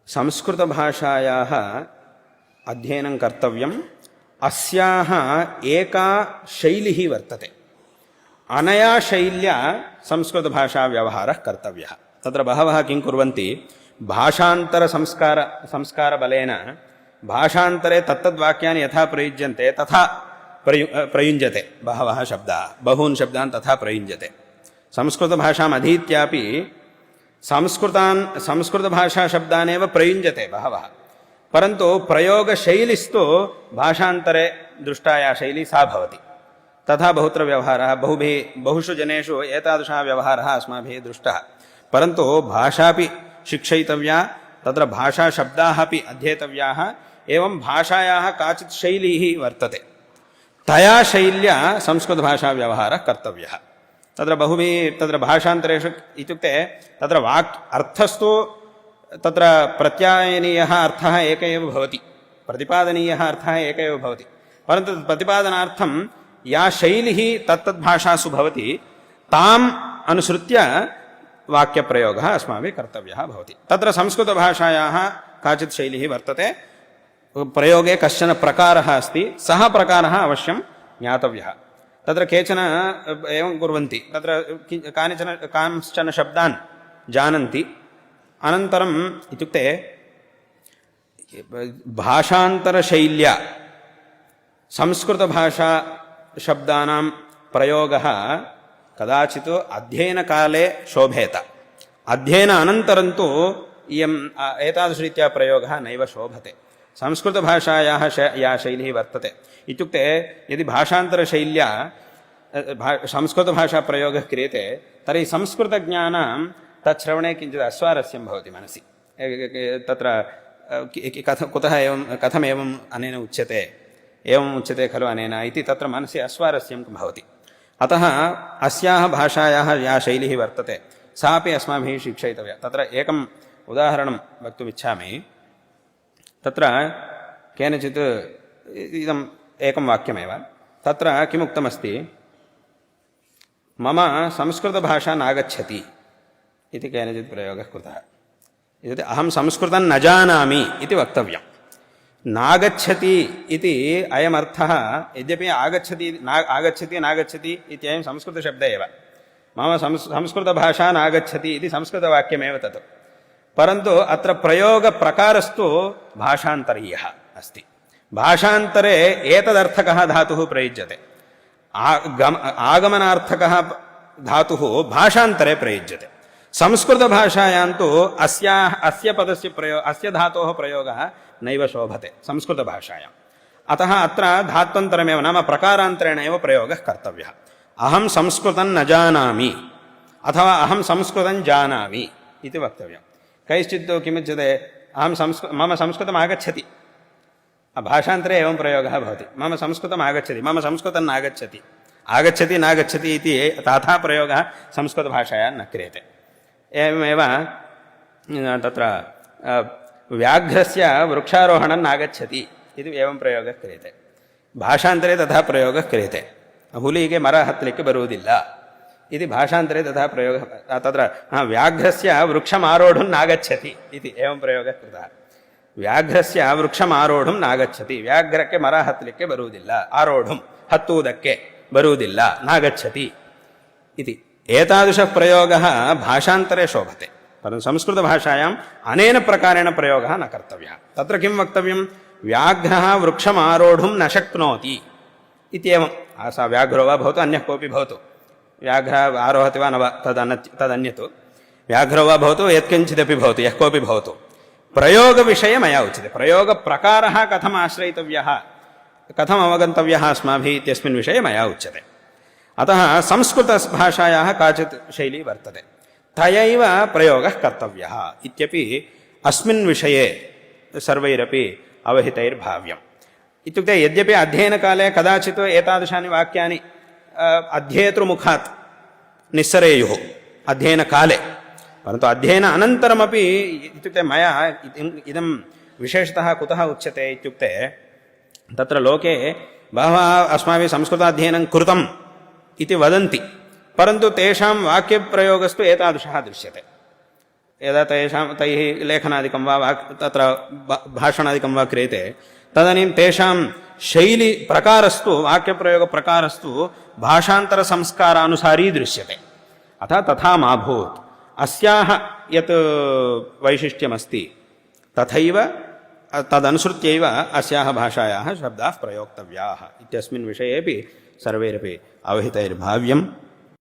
संस्कृतभाषायाः अध्ययनं कर्तव्यम्। अस्याः एका शैली वर्तते। अनया शैल्या संस्कृतभाषाव्यवहारः कर्तव्यः। तत्र बहवः किं कुर्वन्ति, संस्कारबलेन भाषान्तरे तत्तद्वाक्यानि यथा प्रयुज्यन्ते तथा प्रयुञ्जते। बहवः शब्दाः, बहून् शब्दान् तथा प्रयुञ्जते। संस्कृतभाषाम् अधीत्यापि संस्कृतभाषाशब्दानेव प्रयुञ्जते बहवः, परन्तु प्रयोगशैलिस्तु भाषान्तरे दृष्टा या शैली सा भवति। तथा बहुत्र व्यवहारः, बहुषु जनेषु एतादृशः व्यवहारः अस्माभिः दृष्टः। परन्तु भाषापि शिक्षयितव्या, तत्र भाषाशब्दाः अपि अध्येतव्याः। एवं भाषायाः काचित् शैली वर्तते, तया शैल्या संस्कृतभाषाव्यवहारः कर्तव्यः। तत्र भाषान्तरेषु इत्युक्ते तत्र अर्थस्तु तत्र प्रत्यायनीयः अर्थः एक एव भवति, प्रतिपादनीयः अर्थः एक एव भवति, परन्तु प्रतिपादनार्थं या शैली तत्तद्भाषासु भवति ताम् अनुसृत्य वाक्यप्रयोगः अस्माभिः कर्तव्यः भवति। तत्र संस्कृतभाषायाः काचित् शैली वर्तते, प्रयोगे कश्चन प्रकारः अस्ति, सः प्रकारः अवश्यं ज्ञातव्यः। तत्र केचन एवं कुर्वन्ति, तत्र कांश्चन शब्दान् जानन्ति, अनन्तरम् इत्युक्ते भाषान्तरशैल्या संस्कृतभाषाशब्दानां प्रयोगः कदाचित् अध्ययनकाले शोभेत, अध्ययन अनन्तरं तु एतादृशरीत्या प्रयोगः नैव शोभते। संस्कृतभाषायाः या शैली वर्तते इत्युक्ते यदि भाषान्तरशैल्या संस्कृतभाषाप्रयोगः क्रियते तर्हि संस्कृतज्ञानां तच्छ्रवणे किञ्चित् अस्वारस्यं भवति मनसि। तत्र कथमेवम् अनेन उच्यते, एवम् उच्यते खलु अनेन इति तत्र मनसि अस्वारस्यं भवति। अतः अस्याः भाषायाः या शैली वर्तते सा अपि अस्माभिः शिक्षयितव्या। तत्र एकम् उदाहरणं वक्तुमिच्छामि। तत्र केनचित् इदम् एकं वाक्यमेव, तत्र किमुक्तमस्ति, मम संस्कृतभाषा नागच्छति इति केनचित् प्रयोगः कृतः। इत्युक्ते अहं संस्कृतं न जानामि इति वक्तव्यं। नागच्छति इति अयमर्थः, यद्यपि आगच्छति नागच्छति इत्ययं संस्कृतशब्दः एव, मम संस्कृतभाषा नागच्छति इति संस्कृतवाक्यमेव तत्, परन्तु अत्र प्रयोगप्रकारस्तु भाषान्तरीयः अस्ति। भाषान्तरे एतदर्थकः धातुः प्रयुज्यते, आगमनार्थकः धातुः भाषान्तरे प्रयुज्यते। संस्कृतभाषायां तु अस्य धातोः प्रयोगः नैव शोभते संस्कृतभाषायाम्। अतः अत्र धात्वन्तरमेव, नाम प्रकारान्तरेण एव प्रयोगः कर्तव्यः। अहं संस्कृतं न जानामि अथवा अहं संस्कृतं जानामि इति वक्तव्यं। कैश्चित् किमुच्यते, मम संस्कृतम् आगच्छति, भाषान्तरे एवं प्रयोगः भवति, मम संस्कृतम् आगच्छति, मम संस्कृतं नागच्छति, आगच्छति नागच्छति इति तथा प्रयोगः संस्कृतभाषायां न क्रियते। एवमेव तत्र व्याघ्रस्य वृक्षारोहणं नागच्छति इति एवं प्रयोगः क्रियते, भाषान्तरे तथा प्रयोगः क्रियते। ಹುಲಿಗೆ ಮರ ಹತ್ತಲಿಕ್ಕೆ ಬರುವುದಿಲ್ಲ इति भाषान्तरे तथा प्रयोगः। तत्र व्याघ्रस्य वृक्षमारोढुं नागच्छति इति एवं प्रयोगः कृतः। व्याघ्रस्य वृक्षमारोढुं नागच्छति, व्याघ्रಕ್ಕೆ ಮರ ಹತ್ತಲಿಕ್ಕೆ ಬರುವುದಿಲ್ಲ, ಆರೋಢುಂ ಹತ್ತುವುದಕ್ಕೆ ಬರುವುದಿಲ್ಲ, ನಾಗच्छति इति एतादृशः प्रयोगः भाषान्तरे शोभते, परन्तु संस्कृतभाषायाम् अनेन प्रकारेण प्रयोगः न कर्तव्यः। तत्र किं वक्तव्यं, व्याघ्रः वृक्षमारोढुं न शक्नोति इत्येवं। सा व्याघ्रो वा भवतु अन्यः कोऽपि भवतु, व्याघ्रः आरोहति वा न वा तदन्यत्, व्याघ्रो वा भवतु यत्किञ्चिदपि भवतु, यः कोऽपि भवतु, प्रयोगविषये मया उच्यते। प्रयोगप्रकारः कथम् आश्रयितव्यः, कथम् अवगन्तव्यः अस्माभिः इत्यस्मिन् विषये मया उच्यते। अतः संस्कृतभाषायाः काचित् शैली वर्तते, तयैव प्रयोगः कर्तव्यः इत्यपि अस्मिन् विषये सर्वैरपि अवहितैर्भाव्यम्। इत्युक्ते यद्यपि अध्ययनकाले कदाचित् एतादृशानि वाक्यानि अध्येतृमुखात् निस्सरेयुः अध्ययनकाले, परन्तु अध्ययन अनन्तरमपि इत्युक्ते मया इदं विशेषतः कुतः उच्यते इत्युक्ते तत्र लोके बहवः अस्माभिः संस्कृताध्ययनं कृतम् इति वदन्ति, परन्तु तेषां वाक्यप्रयोगस्तु एतादृशः दृश्यते। यदा तैः लेखनादिकं वा तत्र भाषणादिकं वा क्रियते तदानीं तेषां शैली प्रकारस्तु वाक्यप्रयोगप्रकारस्तु भाषान्तरसंस्कारानुसारी दृश्यते। अतः तथा मा भूत्। अस्याः यत् वैशिष्ट्यमस्ति तथैव तदनुसृत्यैव अस्याः भाषायाः शब्दाः प्रयोक्तव्याः इत्यस्मिन् विषयेपि सर्वैरपि अवहितैर्भाव्यम्।